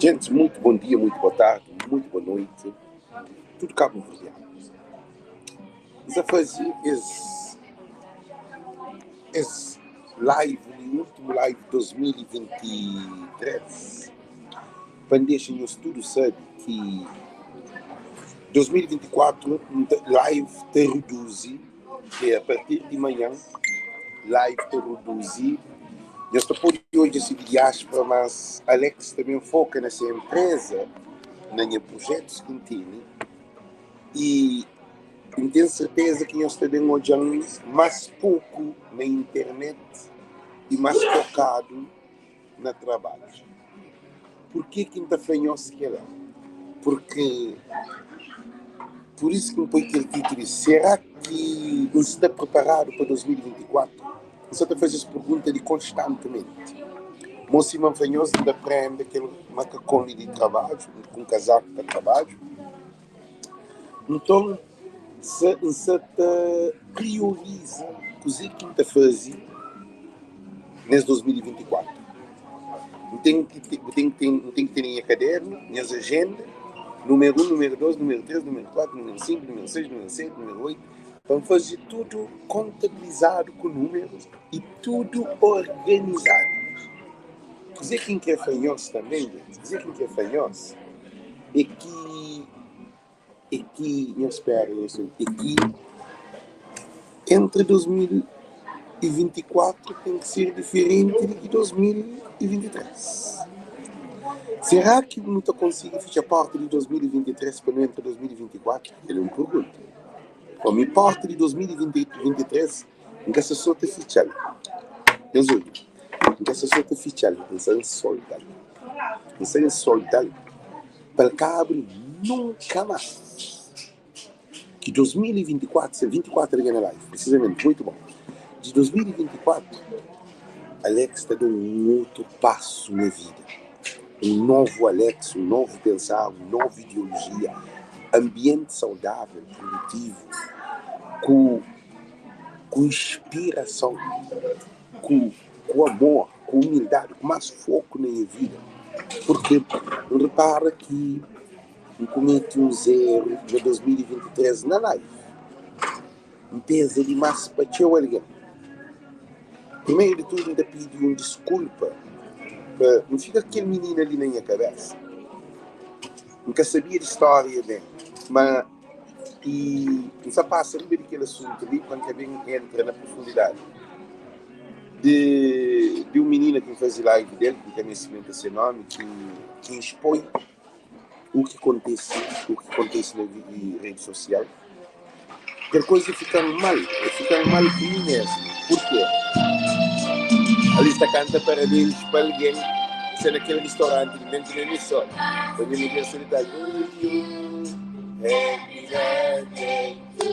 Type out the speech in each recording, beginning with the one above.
Gente, muito bom dia, muito boa tarde, muito boa noite. Tudo Cabo Verde. Já fazer esse live, o último live de 2023. Para deixar-nos tudo sabe que 2024 live te reduzir, que é a partir de manhã, live te reduzir. Eu estou por hoje esse diáspora, mas Alex também foca nessa empresa, nos projetos que tem, e tenho certeza que nós também olhamos mais pouco na internet e mais focado no trabalho. Por que quinta-feira nós queremos? Porque, por isso que me põe aquele título, será que não se está preparado para 2024? Você está fazendo essa pergunta de constantemente. Moço Manfanhoso ainda aprende aquele macacão de trabalho, com casaco de trabalho. Então, se prioriza o que está fazendo nesse 2024. Tem que ter em caderno, nas agendas, número 1, número 2, número 3, número 4, número 5, número 6, número 7, número 8. Vamos fazer tudo contabilizado com números e tudo organizado. Dizer quem que é fanhoso também, dizer quem que é fanhoso é que, eu espero isso, é que entre 2024 tem que ser diferente de 2023. Será que não está conseguindo fechar parte de 2023 para não entrar 2024? Ele é uma pergunta. Ou me parte de 2023 em que essa só te fechar. Eu sou em que essa só te fechar, em ser soldado. Em ser soldado. Para cabra nunca mais. Que 2024, se 24 é na live, precisamente, muito bom. De 2024, Alex está dando um outro passo na vida. Um novo Alex, um novo pensar, uma nova ideologia, ambiente saudável, produtivo, com inspiração, com amor, com humildade, com mais foco na minha vida. Porque repara que eu cometi um zero de 2023 na live. Um peso de mais para teu alguém. Primeiro de tudo, ainda pedi uma desculpa. Não fica aquele menino ali na minha cabeça. Nunca sabia de história dele. Mas, não se passa ali daquele assunto ali, quando alguém entra na profundidade. De um menino que faz live dele, que tem conhecimento esse nome, que expõe o que acontece na rede social. Aquela coisa ficando mal comigo mesmo. Por quê? A lista canta parabéns para alguém, se é naquele restaurante, dentro da emissora. Quando ele vê a solidariedade, happy birthday to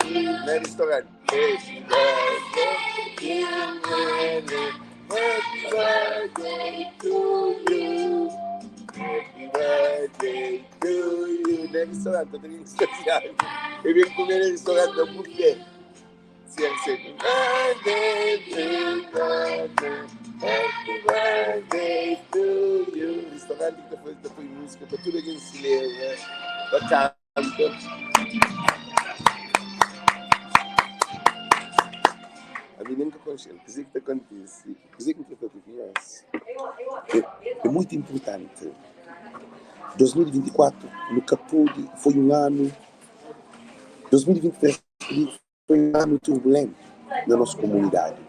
you. No restaurante, happy birthday to you. Happy birthday to you. No restaurante, eu tenho que estar. Eu venho comer no restaurante da mulher. Happy birthday to you. Restaurante que depois música, para tudo aquilo se leva, para cantar. A mim nunca conhece, o que está acontecendo, o que está acontecendo é muito importante. 2024 no Capudi foi um ano, 2023 foi um ano turbulento na nossa comunidade.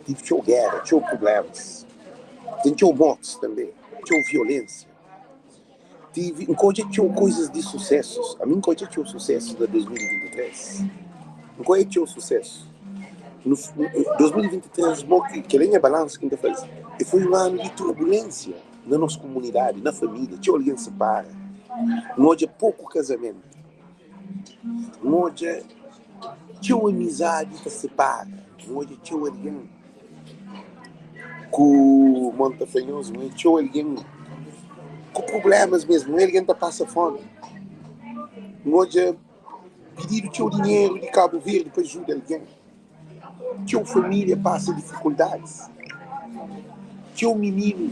Tive guerra, problemas. Tinha mortes também, tinha violência. Tinha coisas de sucessos. A mim, tinha o sucesso de 2023. Tinha o sucesso. No 2023, que nem a balança que ainda faz. E foi um ano de turbulência na nossa comunidade, na família. Tinha alguém que se separa. Não tinha pouco casamento. Não tinha amizade que se separa. Não tinha alguém com Montafanhoso, tinha alguém com problemas mesmo, alguém que passa fome. Hoje, pedir o teu dinheiro de Cabo Verde para ajudar alguém. Tinha família passa dificuldades. Tinha um menino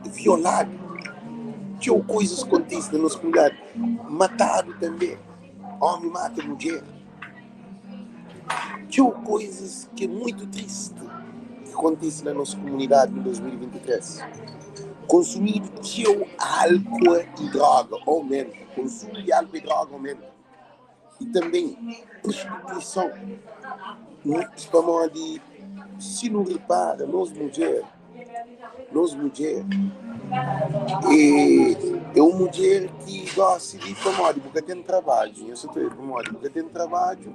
violado. Tinha coisas que acontecem na nossa comunidade. Matado também. Homem mata mulher. Tinha coisas que é muito triste que acontecem na nossa comunidade em 2023. Consumido tinha álcool e droga, aumenta. Consumo de álcool e droga aumenta. E também prostituição. Estamos de, se não repara, nós mulheres, é uma mulher que gosta de ir para moda, porque tem trabalho. Eu sou para moda, porque tem trabalho.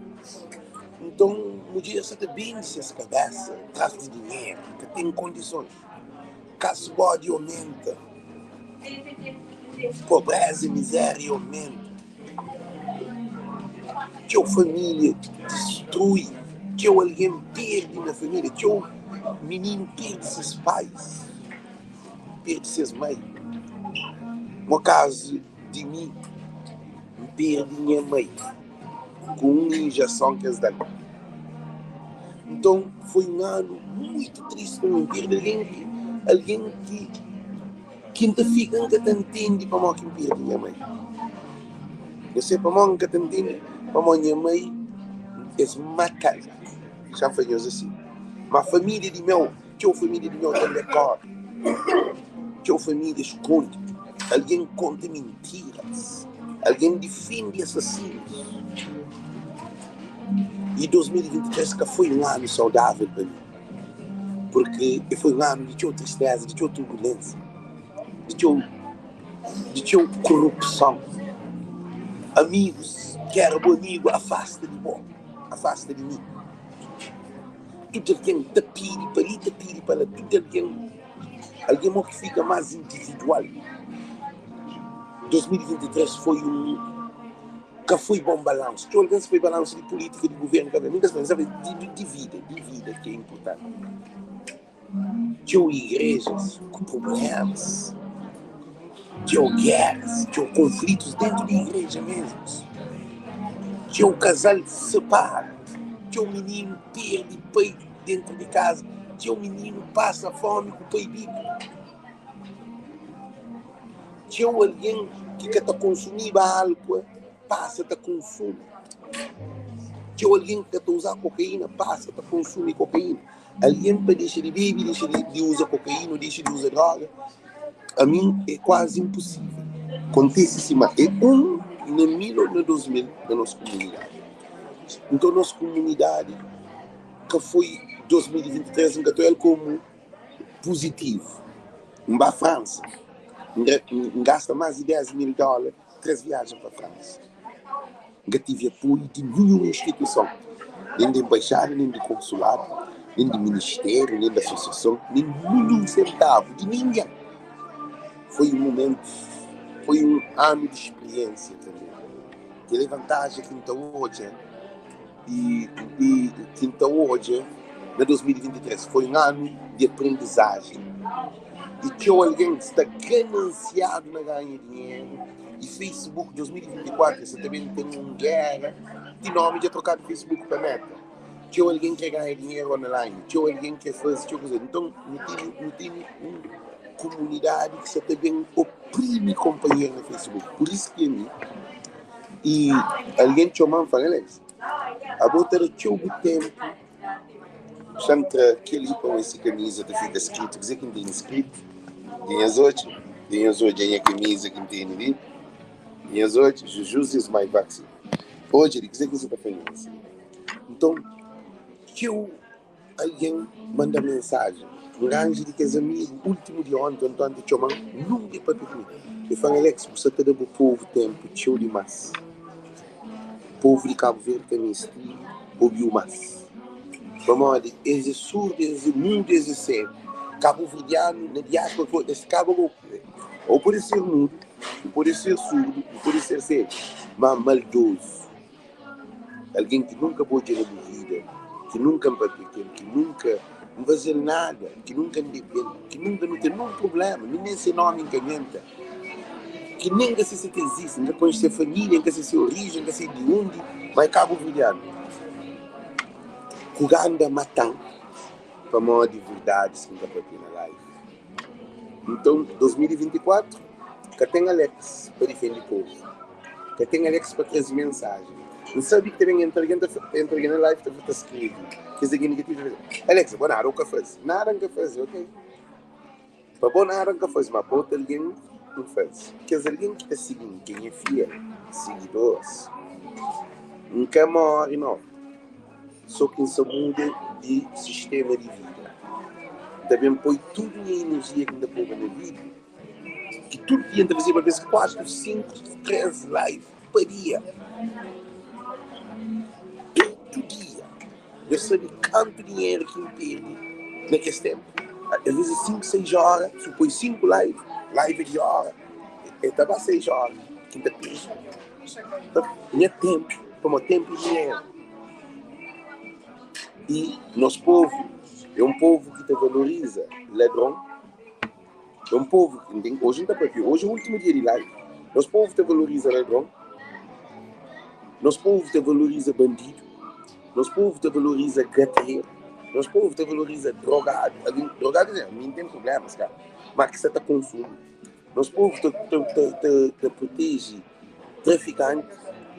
Então, mulher só tem bem essas cabeças, traz de dinheiro, que tem condições. Caso bode aumenta. Pobreza e miséria aumenta. Teu família destrui. Teu alguém perde na família. Teu menino perde seus pais. Perde seus mães. No caso de mim, perdi minha mãe com uma injeção que eles dão. Então, foi um ano muito triste para mim. Perdi alguém que ainda fica, nunca te entende para quem perde minha mãe. Eu sei para nunca te entende para minha mãe é matar. Já fazemos assim. Mas a família de meu, tua família de meu também corre. Tua família esconde. Alguém conta mentiras. Alguém defende assassinos. E 2023 que foi um ano saudável para mim. Porque foi um ano de tua tristeza, de tua turbulência, de tua corrupção. Amigos, quero bom amigo, afasta de bom, afasta de mim. Tudo alguém te pide para ali, te pide para lá, tudo alguém que fica mais individual. 2023 foi que foi bom balanço. Tu alguém foi balanço de política, de governo, muitas vezes de vida que é importante. Tinha igrejas com problemas, tinha guerras, tinha conflitos dentro da igreja mesmo. Tinha um casal que se separa, tinha um menino perde pai dentro de casa, tinha um menino que passa fome com o pai vivo. Tinha alguém que está consumindo álcool, passa a consumir. Tinha alguém que está usando cocaína, passa a consumir cocaína. Alguém para deixar de beber, deixa de usar cocaína, deixa de usar droga. A mim é quase impossível. Acontece assim, mas é na 1000 ou na 2000 na nossa comunidade. Então, a nossa comunidade, que foi 2023, encatou como positivo. Para a França, gasta mais de $10.000, 3 viagens para a França. Não tive apoio de nenhuma instituição, nem da embaixada, nem do consulado, nem do ministério, nem da associação, nem nenhum centavo, de ninguém. Foi um momento, foi um ano de experiência também. Que a vantagem que então hoje, e que então hoje, em 2023, foi um ano de aprendizagem. E que alguém que está gananciado na ganha dinheiro. E Facebook 2024, você também tem uma guerra de nome de trocar de Facebook para meta. Tinha alguém que ganha dinheiro online, tinha alguém que faz, então não tem uma comunidade que você também oprime companheiro no Facebook. Por isso que mim, e alguém te chama e fala, Alex, a botar o teu tempo, sempre aquele com essa camisa que fica escrito, quer dizer que não tem escrito, tem as outras, tem a camisa que não tem ali. E as outras, Jesus is my vaccine. Hoje, ele quiser que você está fazendo assim. Então, que alguém manda mensagem, um anjo de casamento, último de ontem, antes de chamar, nunca para pedir. Eu falo, Alex, você está dando o povo tempo, tio demais. O povo de Cabo Verde que me estima, ouviu mais. Vamos lá, esse surdo, esse mundo, esse cego. Cabo Verdeano, na diáspora, esse cabo louco. Ou pode ser mudo, ou pode ser surdo, ou pode ser cego, mas maldoso. Alguém que nunca pôde ir na vida, que nunca empatia, que nunca não fazer nada, que nunca depende, que nunca não tem nenhum problema, nem seu nome encamenta, que nem que se existe, não conhece a família, não se origem, não sei de onde, mas Cabo Verdeano. Uganda matando, para maior de verdade, sem empatia na live. Então, 2024, que tem Alex para defender o povo, que tem Alex para trazer mensagem. Não sabe que também entra na live que está escrito, que é negativo. Alex, bom, nada que faz, nada que faz, ok? Para bom nada que faz, mas bota alguém não faz. Que é alguém que está seguindo, quem é fiel, seguidores, nunca morre, não. Só quem se muda de sistema de vida. Também põe tudo em energia que ainda põe na vida. Que tudo que entra a fazer uma vez 4, 5, 13 live por dia. Todo dia. Eu sabia quanto dinheiro que eu perdi naquele tempo. Às vezes 5, 6 horas, se eu põe 5 live de hora, eu estava 6 horas. Quinta perdi. Tinha tempo, como tempo e dinheiro. E nosso povo é um povo que te valoriza ladrão. É um povo que tem, hoje não está para ver, hoje é o último dia de live. Nosso povo te valoriza ladrão. Nosso povo te valoriza bandido. Nosso povo te valoriza gateiro. Nosso povo te valoriza drogado. Drogado não tem problemas, cara. Mas que você está consumindo. Nosso povo te protege traficante.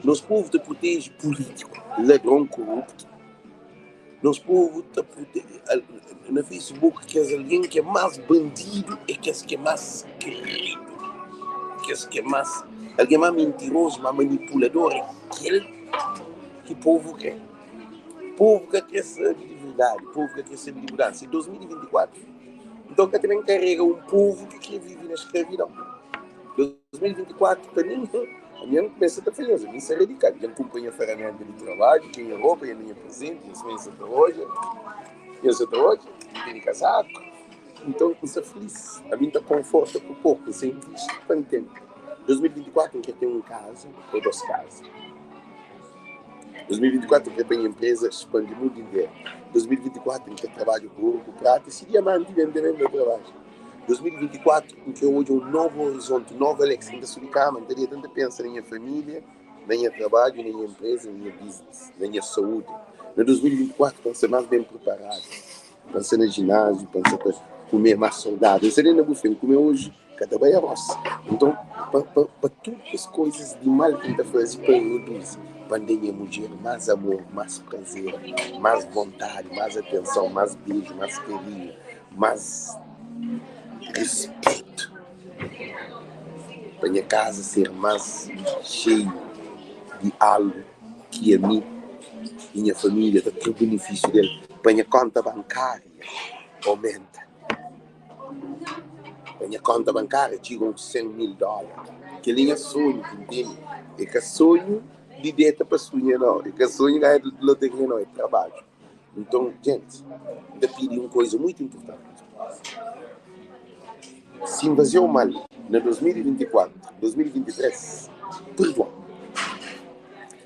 Nosso povo te protege político, ladrão corrupto. Nosso povo te protege. No Facebook, que é alguém que é mais bandido e que é mais querido. Que é mais. Alguém mais mentiroso, mais manipulador. É aquele que o povo quer. O povo quer saber de verdade. O povo quer saber de mudança. Em 2024. Então, que também carrega um povo que quer viver na escravidão. 2024, para mim, a minha começa a estar feliz. A minha é radical. Eu acompanho a ferramenta de trabalho, tenho roupa, eu tenho presente, eu sou até hoje. Eu sou até hoje, tenho casaco. Então, eu sou feliz. A mim está conforto para o corpo. Eu sempre fiz tanto tempo. 2024, eu quero ter uma casa ou 2 casas. 2024, eu quero ter uma empresa expandir muito inteiro. 2024, eu quero trabalho com ouro, com prata, e se diamante dentro do meu trabalho. 2024, em que hoje é um novo horizonte, um novo Alex, ainda subi cá, não teria tanta pensa na minha família, na minha trabalho, na minha empresa, na minha business, na minha saúde. No 2024, para ser mais bem preparado, para ser no ginásio, para ser comer mais saudável. Eu seria na buffet, comer hoje, cada bem a roça. Então, para todas as coisas de mal que está fazendo, para reduzir, para a mulher, mais amor, mais prazer, mais vontade, mais atenção, mais beijo, mais carinho, mais respeito, para a minha casa ser mais cheio de algo que a mim e minha família está ter o benefício dele, para a minha conta bancária aumenta, para a minha conta bancária chega uns $100,000, que linha sonho, entende? É que sonho de dieta para sonhar não, é que sonho ganhar de loteria não, é trabalho. Então, gente, ainda pedi uma coisa muito importante. Se invasão mal na 2024, 2023, perdoa.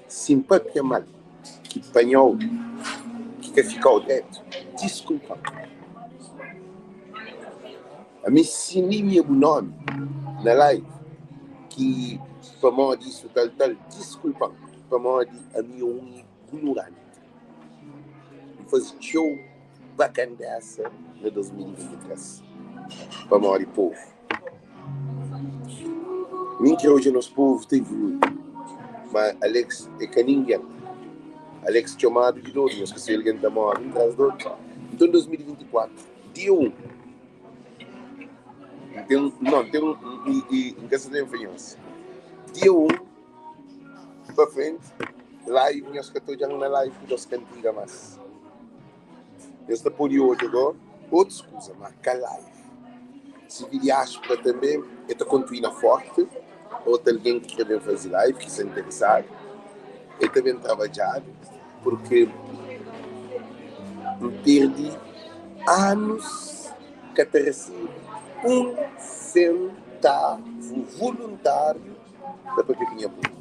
Simpatia mal que apanhou, que quer ficar ao teto, desculpa. A mim sinimia o nome na live que para mim disso tal, desculpa. Para mim a minha unha ignorante. E faz show bacana dessa na 2023. Para mim povo. Mim que hoje nosso povo teve mas Alex é que ninguém. Alex chamado de novo, mas que se ele está morto atrás do outro. Então, 2024, dia 1. Tem um casa de confiança. Dia 1, para frente, live, nós que estou já na live, nós cantiga mais. Eu estou por hoje agora, outra coisa, mas que live. Se viajas para também, eu estou continuando forte. Ou tem alguém que quer fazer live, que se interessar. Eu também trabalhar, porque eu perdi anos que ter recebido $1 voluntário da Pequinha Pública.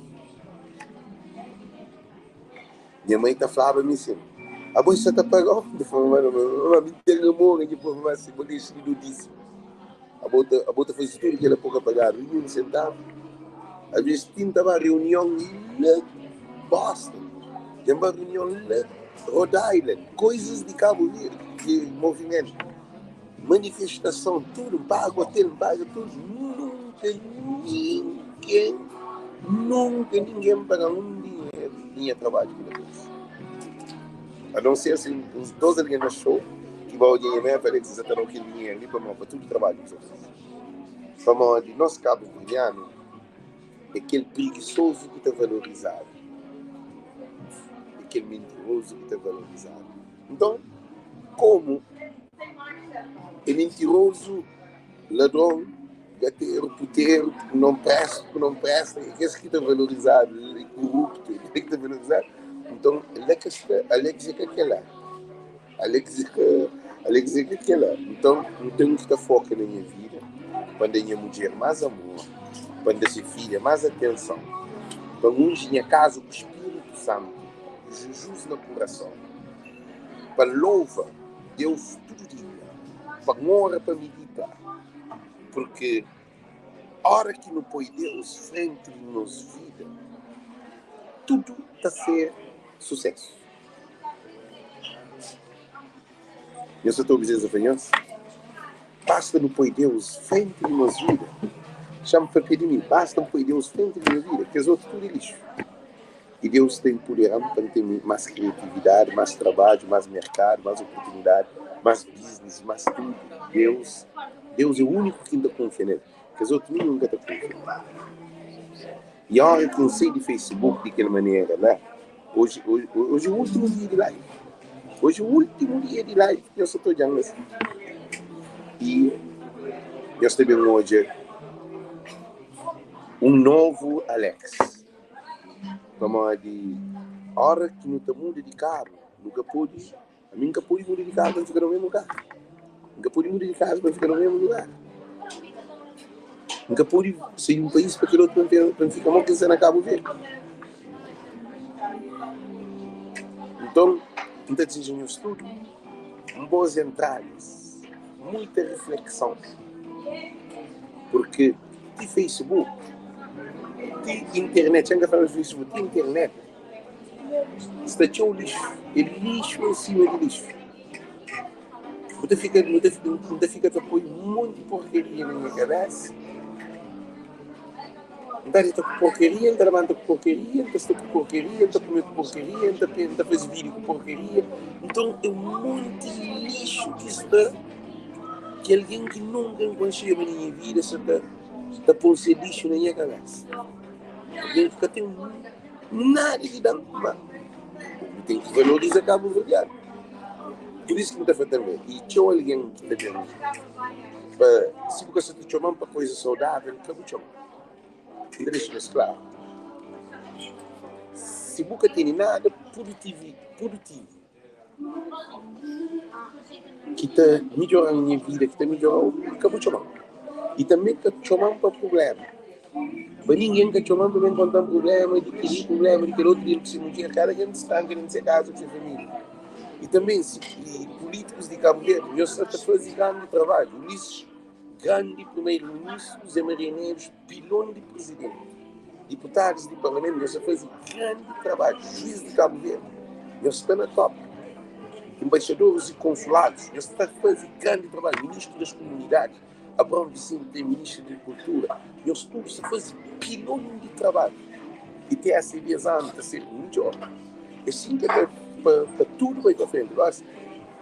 Minha mãe está falando para mim assim, a bolsa está pagando? Eu falei, mas me tem amor, e depois vai ser bonito. A bota fez tudo que ela pôde pagar, um centavo. Às vezes tinha uma reunião lá Boston, tinha uma reunião lá Rhode Island, coisas de Cabo Verde, de movimento, manifestação, tudo, paga hotel, paga tudo, nunca ninguém paga um dinheiro em trabalho que depois. A não ser assim, uns 12 alguém no show, que vai olhar e vai dizer que aquele dinheiro ali para tudo trabalho. Para de nosso cabo verdeano, é aquele preguiçoso que está valorizado. É aquele mentiroso que está valorizado. Então, como é mentiroso, ladrão, gateiro, puteiro, não presta, esse que está valorizado, é corrupto, ele que está valorizado. Então, Alex é aquela. Alex é aquela. Então, não tenho que estar foco na minha vida. Quando a minha mulher mais amor, quando a sua filha mais atenção, quando unge minha casa com o Espírito Santo, Jesus no coração, para louva Deus todo dia, para honra, para meditar, porque a hora que não põe Deus frente em nossa vida, tudo está a ser sucesso. Eu só estou a dizer isso, basta não pôr Deus frente em nossa vida. Chama para pedir mim, basta não pôr Deus frente em minha vida, que as outras tudo é lixo. E Deus tem poder para ter mais criatividade, mais trabalho, mais mercado, mais oportunidade, mais business, mais tudo. Deus é o único que ainda confia nele, que as outras nunca estão confiando. E a hora que eu sei de Facebook daquela maneira, né? Hoje é o último dia de live. Hoje é o último dia de live que eu só estou olhando assim. E eu estou vendo hoje um novo Alex. Como de hora que não está muito dedicado, nunca pude, a mim nunca pude muito dedicado para ficar no mesmo lugar. Nunca pude muito dedicado para ficar no mesmo lugar. Nunca pude sair de um país para aquele outro para ficar mal que na Cabo Verde. Então dizem um estudo, boas entradas, muita reflexão. Porque de Facebook, de internet, ainda falamos de Facebook, de internet, está tinha um lixo, é lixo em cima de lixo. Você fica te apoio muito porcaria na minha cabeça. Então, com porcaria, então levanta com porcaria, então está com porcaria, então comer com porcaria, então faz vídeo com porcaria. Então é muito lixo que está, que alguém que nunca conheceu na minha vida está pondo ser lixo na minha cabeça. Alguém que tem nada de dar mal. Tem que valorizar Cabo Verdeano. Por isso que me está fazendo ver. E tinha alguém que está vendo. Se você está chamando para coisa saudável, que eu vou chamar. Deixa isso claro. Se você tem nada produtivo, que está melhorando a minha vida, que está melhorando, que eu vou chamar. E também está chamando para problema. Para ninguém está chamando para encontrar um problema, de que problema, de que outro dia que se mulher, cada gente está querendo ser casa, ser família. E também, políticos de Cabo Verde, eu sei que fazem grande trabalho. Ulisses, grande primeiro-ministro, Zé Maria Neves, pilão de presidente. Deputados de parlamento, eu sei que fazem grande trabalho. Juiz de Cabo Verde, eu estou na top. Embaixadores e consulados, eu sei que fazem grande trabalho. Ministro das Comunidades, Abrão Vicente, tem ministro da Cultura, eu estou a fazer pilão de trabalho. E ter essa ideia a ser melhor. É assim que para tudo vai para frente. Mas,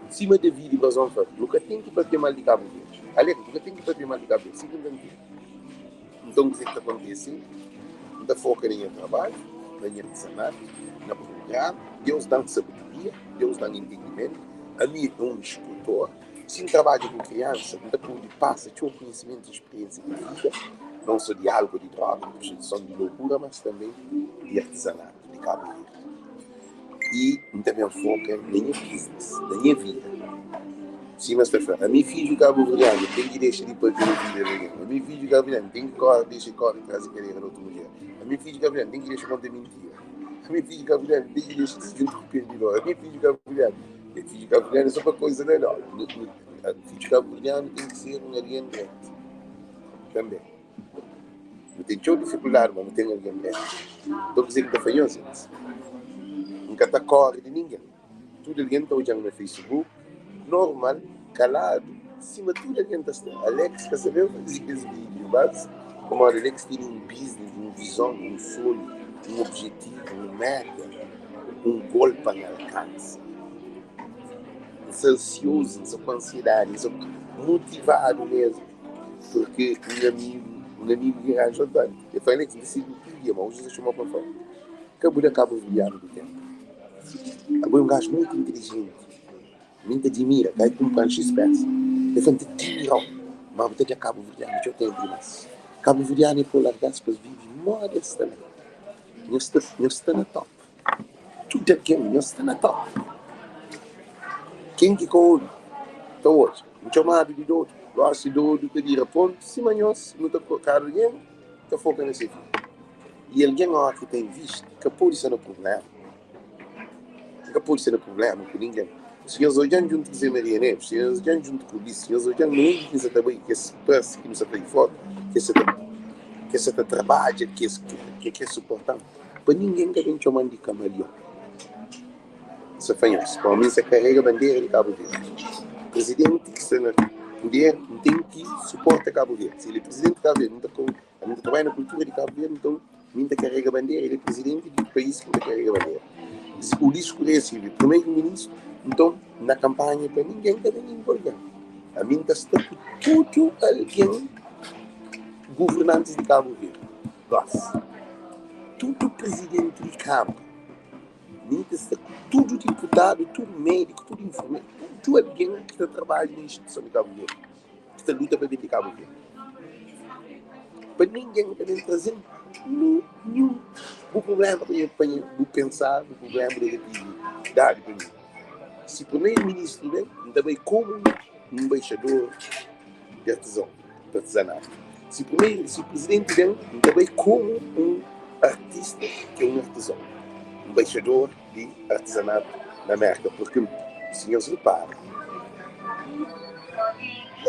cima da vida e razão, nunca tem que bater mal de Cabo Verde. Aliás, nunca tem que bater mal de Cabo Verde. Então, o que está acontecendo? Não foca em trabalho, na artesanato, na programa. Deus dá sabedoria, Deus dá entendimento. A mim é um escultor. Se trabalho com criança, ainda pode passar, tinha um conhecimento e experiência de vida, não só de álcool, de droga, de prostituição, de loucura, mas também de artesanato, de Cabo Verde. E também foca na minha business, na minha vida. Sim, mas a minha filha Cabo Verdeano tem que deixar de para ter vida dele. A minha filha Cabo Verdeano tem que deixar correr atrás de carreira de outra mulher. A minha filha Cabo Verdeano tem que deixar contar mentira. A minha filha Cabo Verdeano tem que deixar de se interromper de novo. A minha filha Cabo Verdeano é só para coisa melhor. A filha Cabo Verdeano tem que ser um alienante. Também. Não tem nenhuma dificuldade, mas não tem alienante. Estou dizendo que está falhoso. Nunca está corre de ninguém. Tudo alguém está olhando no Facebook, normal, calado, cima de tudo alguém está. Alex, quer saber? Eu fazer esse vídeo, mas como a Alex tem um business, uma visão, um sonho, um objetivo, uma meta, um gol para alcançar. Ansioso, com ansiedade, motivado mesmo. Porque um amigo que arranjou tanto. Eu falei que decidiu que dia, mas hoje chamou para fora. Acabou de acabar o viado do tempo. Acabou um gajo muito inteligente. Muito admira, cai com um cancho espécie. Eu falei, tira, mas até que acaba o viado, deixa eu ter mais. Acaba o viado e por largar, depois vive modestamente. Eu estou na top. Tudo é quem, eu estou na top. Quem que com o então hoje, me chamado de doido. Gosto de doido, que dira ponto, se manhãs, não está colocado alguém, está focando nesse aqui. E alguém lá que tem visto, que pode ser um problema. Que pode ser um problema com ninguém. Se eles olham junto com o Maria Neves, se eles olham junto com o Ulisses, se eles olham muito que isso também, que esse passe que não se tem foto, que esse trabalha, que é suportado. Para ninguém que a gente chama de camaleão. Isso foi isso. Para mim, se carrega a bandeira de Cabo Verde. O presidente que está na poder tem que suportar Cabo Verde. Se ele é presidente de Cabo Verde, não trabalha na cultura de Cabo Verde, então não carrega a bandeira, ele é presidente do país que não carrega a bandeira. Se o Ulisses Correia Silva, primeiro-ministro, então na campanha para ninguém está envolvido. A mim está tudo alguém governantes de Cabo Verde. Nossa. Tudo presidente de Cabo. Tudo deputado, tudo médico, tudo enfermeiro, tudo alguém que trabalha na instituição de Cabo Verde, que está luta para vir de Cabo Verde. Para ninguém está trazer nenhum. O problema que eu vou pensar, o problema de dar para mim. Se o primeiro-ministro vem, também como um embaixador de artesanato. Se o presidente vem, também como um artista que é um artesão. Embaixador de artesanato na América, porque os senhores reparam,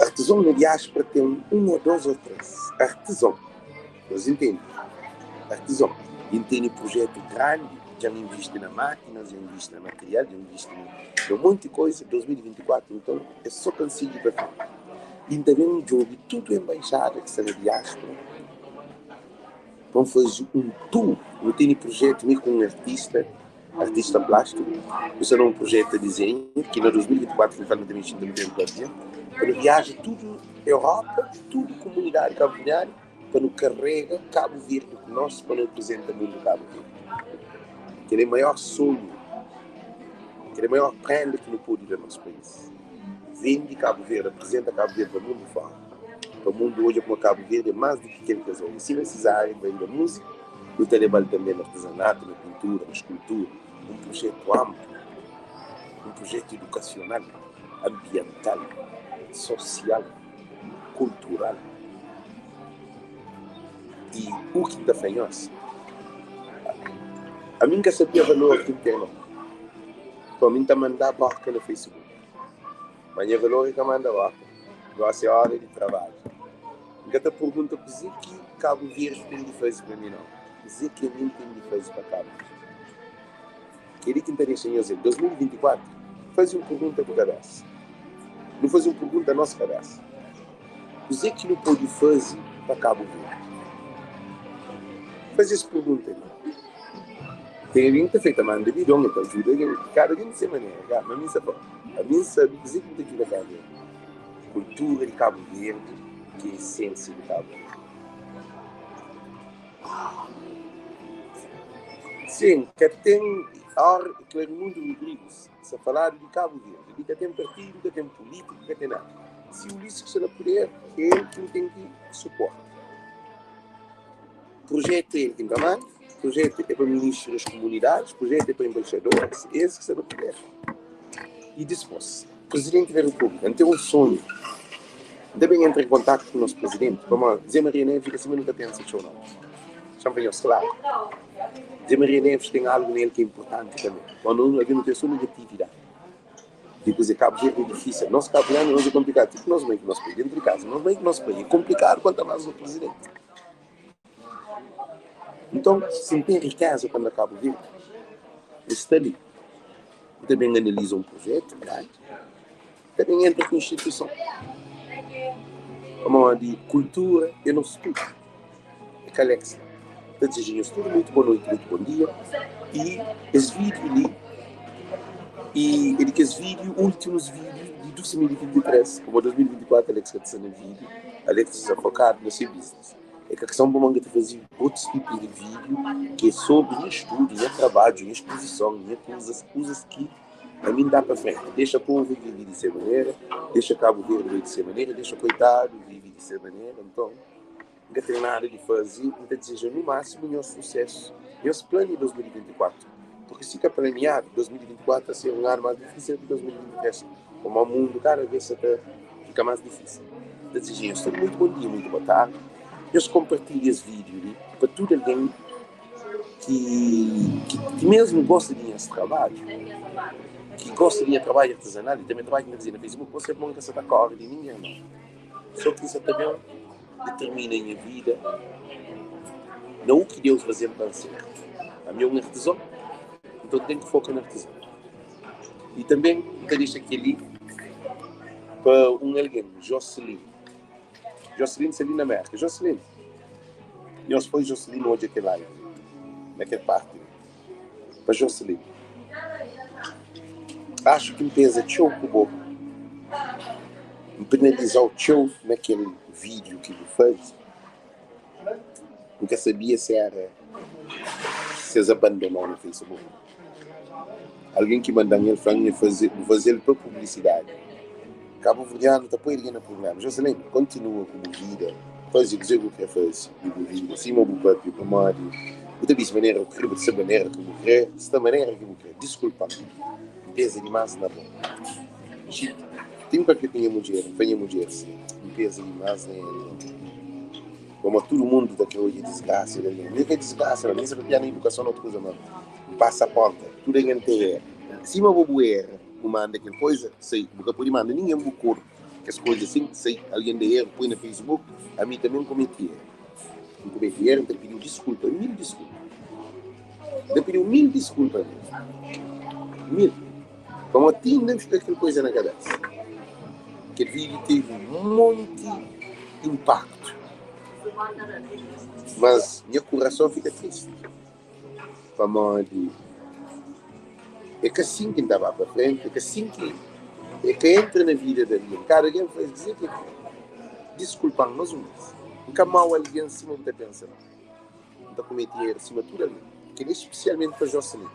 artesão na diáspora tem um ou dois ou três artesão, vocês entendem? Artesão, entende projeto grande, já investe na máquina, já investe no material, já investe em um monte de coisa. 2024, então é só consigo para frente. E também um jogo, tudo embaixada que está na diáspora. Vamos fazer um tour. Eu tenho projeto com um artista plástico. Isso era um projeto de desenho, que em 2024 foi falando também no tempo da vida. Para viajar tudo Europa, tudo comunidade cabo-verdiana, para nos carrega Cabo Verde conosco, para nos apresentar o mundo Cabo Verde. Que é o maior sonho, que é a maior prenda que não pode ir do nosso país. Vem de Cabo Verde, apresenta Cabo Verde para o mundo fora. O mundo hoje com Cabo Verde é mais do que aquele que é ensina essas áreas, vem da música, eu trabalho também no artesanato, na pintura, na escultura, um projeto amplo, um projeto educacional, ambiental, social, cultural. E o que está fanhoso? A mim que sabia valor que tem, para mim está mandar barca no Facebook. Mas o valor é que manda barca. Gosto é hora de trabalho. Então a pergunta que Cabo Verde tem de fazer para mim não. Dizer que a mim tem de fazer para Cabo Verde. Queria que interessem dizer, 2024, faz uma pergunta para cada cabeça. Não faz uma pergunta à nossa cabeça. Dizer que não pode fazer para Cabo Verde. Faz essa pergunta aí. Tem alguém que está feito a mão de bidão, que ajuda cada alguém de ser maneira. A mim sabe dizer que não te ajuda a Cabo Verde. Cultura de Cabo Verde, que é a essência de Cabo Verde. Sim, que tem que é o mundo Rodrigues, se falar de Cabo Verde, que tem partido, que tem político, que tem nada. Se o Ulisses está no poder, é ele que tem que suportar. O projeto é ele que está manda, o projeto é para ministros das comunidades, o projeto é para embaixadores, esse que está no poder. E depois, o presidente da República tem um sonho. Também entra em contato com o nosso presidente. Como Zé Maria Neves, assim nunca pensa show não. Champanhos, claro. Zé Maria Neves tem algo nele que é importante também. Quando havia uma pessoa negatividade. Depois é Cabo Verde é difícil. Nosso Cabo Verde é complicado. Tipo, nós bem que nosso país, dentro de casa, nós bem que nosso país é complicado quanto mais o presidente. Então, se tem riqueza quando Cabo Verde, está ali. Também analisa um projeto, grande. Também entra com instituição. Como de cultura e não se tudo. Alexa. Então, desejamos tudo muito boa noite, muito bom dia. E esse vídeo ali, e ele que esse vídeo, últimos vídeos de 2023, como 2024, Alexa está sendo vídeo, Alexa está focado no seu business. É que a questão para de fazer outros tipos de vídeo que é sobre o estudo, o trabalho, a exposição, coisas que a mim dá para frente. Deixa o povo viver de ser maneira, deixa Cabo Verde viver de ser maneira, deixa o coitado viver de ser maneira. Então, não tem nada de fazer, não deseja no máximo meu sucesso. Meus planos em 2024. Porque se fica planeado, 2024 vai ser um ano mais difícil que 2023. Como o mundo cada vez fica mais difícil. Desejamos todo muito bom dia, muito boa tarde. Eu compartilho esse vídeo ali para todo alguém que mesmo gosta de esse trabalho, que gosta de trabalho artesanal e também trabalha no Facebook, você não quer saber a de ninguém, não. Só que isso também determina a minha vida, não o que Deus vai fazer para ser. A minha é um artesão, então tenho que focar no artesão. E também deixo aqui ali para um alguém, Jocelyn Celina Merca. Jocelyn, nós foi Jocelyn hoje aqui live, naquela parte. Para Jocelyn, acho que me pesa show com o bobo. Me penalizar o show naquele vídeo que ele fez. Nunca sabia se eles abandonaram no Facebook. Alguém que manda ele falando fazer para publicidade. Cabo Verdeano está por ele no programa. Jocelyn, continua com a vida. Faz o que eu quero fazer. Vida. Cima do próprio pomado. Eu te disse maneira que eu quero, dessa maneira que eu quero, dessa maneira que eu quero. Desculpa. Pesa demais na boca. Tem para que tenha mulher, sim. Pesa demais na como todo mundo daqui hoje é desgraça. Não é desgraça, não é só na educação, outra coisa, não. Passaporte, tudo é inteiro. Cima do bueiro, manda aquela coisa, sei, porque por manda ninguém bucou. Que as coisas assim, sei, alguém de erro põe no Facebook, a mim também cometi erro. Eu cometi erro, então pediu desculpa, mil desculpas. Eu pediu mil desculpas. Mil. Como eu tinha aquela coisa na cabeça. Aquele vídeo teve muito impacto. Mas meu coração fica triste. É que assim que andava para frente, é que assim que entra na vida da minha. Cara, alguém faz dizer que desculpa, mas nunca mal alguém acima de pensar. Não cometi erro acima de tudo ali. Que é especialmente para Jocelyn.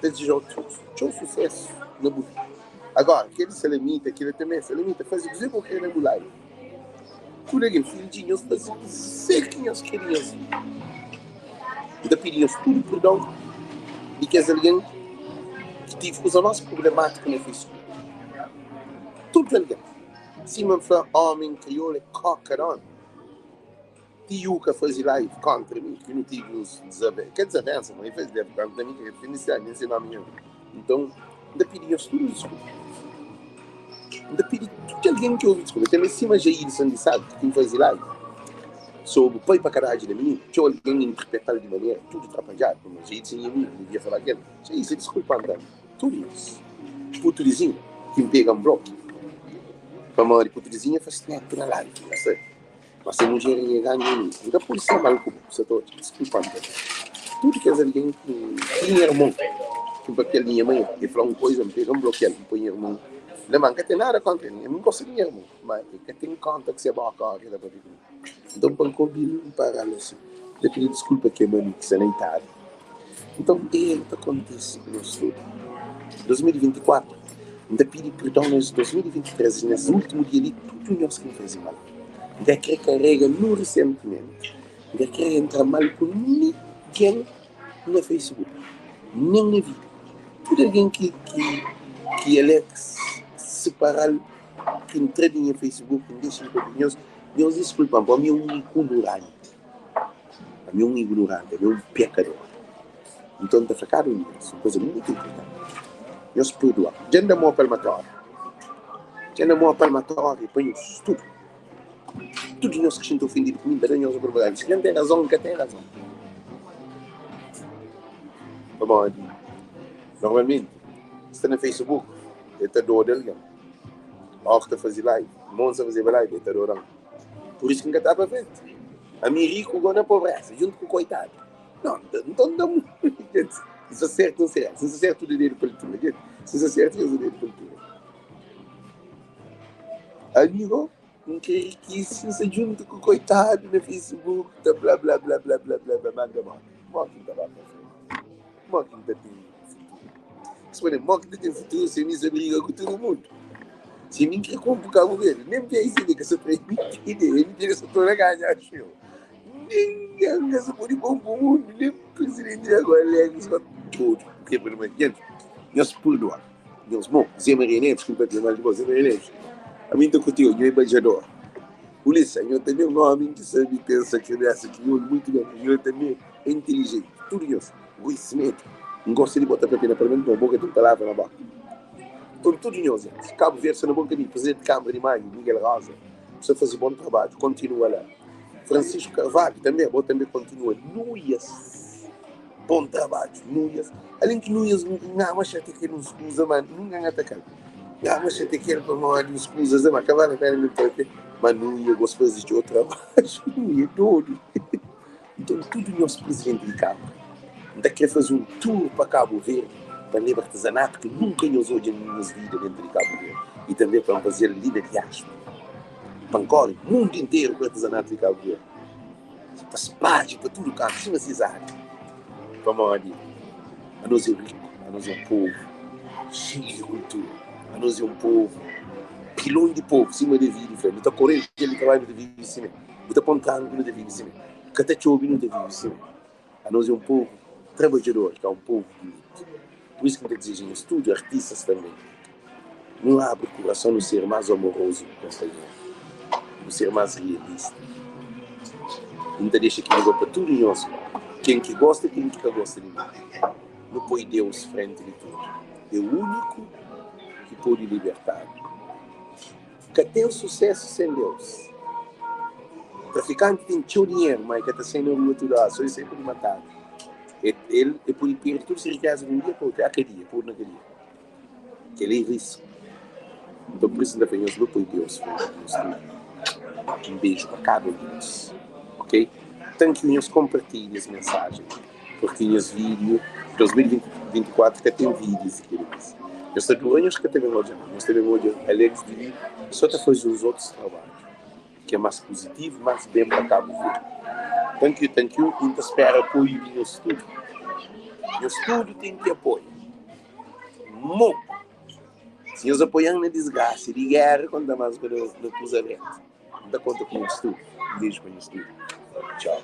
Desejar o sucesso na busca. Agora, aquele se limita, aquele também se limita, faz dizer que é na live. Tudo aquele filhinho, faz dizer que eles queriam. Ainda pedimos tudo perdão e que és alguém que tive com os nossos problemáticos no Facebook. Tudo alguém. Se me fala, homem, crioulo, cocarão. Tiuca faz live contra mim, que não tive os desavenças. Que desavença, mas fez live contra mim, que é iniciado, nem sei nome nenhum. Então, ainda pedimos tudo desculpa. Ainda pedi tudo alguém que ouve desculpa. Também cima Jair Sandy sabe que faz live. Sobre o pai para caralho da menina, tinha alguém interpretado de maneira tudo atrapalhado, como Jair sem mim, não devia falar aquilo. Jair, você desculpa, André. Tudo isso. Putulizinho, que me pega um bloco. Para uma hora de putulizinha, faz tempo na live, não sei. Mas se a mulher ia ganhar em mim, nunca pode ser mal com você todo. Desculpa, André. Tudo que é alguém que tinha irmão, que para aquele minha mãe, que falou uma coisa, me pega um bloco, me põe irmão. Não tem nada contra ele, eu não gosto de irmão, mas que tem conta que você vai a que dá para ver. Então, para convidar para assim, eu pedi desculpa que é mãe que se nem tarde. Então, o que acontece no estudo? 2024, ainda pedi perdão nos 2023, nesse último dia ali, tudo nós que não fez mal. Ainda quer carrega no ressentimento, ainda quer entrar mal com ninguém no Facebook, nem na vida. Tudo alguém que Alex separar, que entra no Facebook, não deixa de opiniões, Deus desculpa, para mim é um ignorante. Para mim é um ignorante, é um pecador. Então, está ficando nisso, coisa muito importante. Deus perdoa. Já não é palmatório. Já não é palmatório, põe tudo. Tudo nós que estão ofendidos comigo, mas nós problema. Se não tem razão, nunca tem razão. Vamos, normalmente, se está no Facebook, ele está doando alguém. A hora que fazer live, não se fazer live, ele está doando. Por isso que nunca está para frente. A mim rico agora na pobreza, junto com o coitado. Não, então dá muito. Se acerta, não será. Se acerta o dinheiro para tudo, gente. Se acerta o dinheiro para tudo. Amigo, não quer que se junto com o coitado no Facebook, tá, blá, blá, blá, blá, blá, blá, blá, manda mal. Mocking tá lá para frente. Mocking tá tem futuro. Se for Mocking tem futuro, você me briga com todo mundo. Se mim quer comprar Cabo Verde, nem me isso que você tem ideia, me diga se eu estou na ganha, acho eu. Ninguém se pode bom para o mundo, nem presidente agora, ele só tudo. Porque, por exemplo, gente, nós pulo nós, bom, Zé Maria Neves, que não mais de boa, Zé Maria Neves. A mim estou contigo, eu embaixador. Polícia, eu também um homem que sabe pensa que nessa que eu muito bem, eu também é inteligente, tudo isso, conhecimento. Não gosto de botar papel para mim, não boca de palavra na boca. Tudo em gente. Cabo Verde, no bom caminho. Presidente de Câmara de Maio, Miguel Rosa, precisa fazer bom trabalho, continua lá. Francisco Carvalho também, bom também continua. Nuias, bom trabalho. Nuias, além que Nuias, não, mas até que nos usa, mas não ganha atacar. Não, mas até que ele não nos usa, mas acabar na cara do tempo. Mas Nuias, gosta de fazer outro trabalho. Nuias, todo. Então, tudo o nosso presidente de Câmara. Ainda quer fazer um tour para Cabo Verde, para ler artesanato que nunca nos hoje na nossa vida dentro de Cabo Verde. E também para fazer líder de aspa. Pancora, o mundo inteiro com artesanato de Cabo Verde. Para Spade, para tudo, cara, cima cisar. Vamos ali. A nós é rico, a nós é um povo cheio de cultura. A nós é um povo, pilão de povo, cima de vida, frente. Está correndo, ele trabalha de vida em cima. Está pontando de vida em cima. Está chovendo de vida em cima. A nós é um povo trabalhador, que é um povo bonito. Por isso que eu desejo em estudo, artistas também. Não abre o coração no ser mais amoroso, no ser mais realista. Não deixa que liga para tudo em nós. Quem que gosta, quem que gosta de mim. Não põe Deus frente de tudo. É o único que pode libertar. Que tem sucesso sem Deus. Traficante tem teu dinheiro, mas que está sendo rua tudo, só isso aí pode matar. Ele pode perder tudo se riqueza de um dia para outro, aquele dia, por naquele dia. Que ele é risco. Então, por isso, ainda nós não põe Deus. Um beijo para cada um de nós. Ok? Tanto que nós compartilhem as mensagens. Porque nós vídeos, 2024, que tem vídeos aqui. Nós temos que também hoje. Nós temos hoje Alex de vir, só para fazer os outros trabalhos. Que é mais positivo, mais bem para Cabo Verde. Thank you. Então, espero apoio no estúdio. No estúdio tem que apoio. Muito. Se nós apoiamos na desgraça de guerra, quando mais no cruzamento. Dá conta com o estúdio. Beijo para o estúdio. Tchau.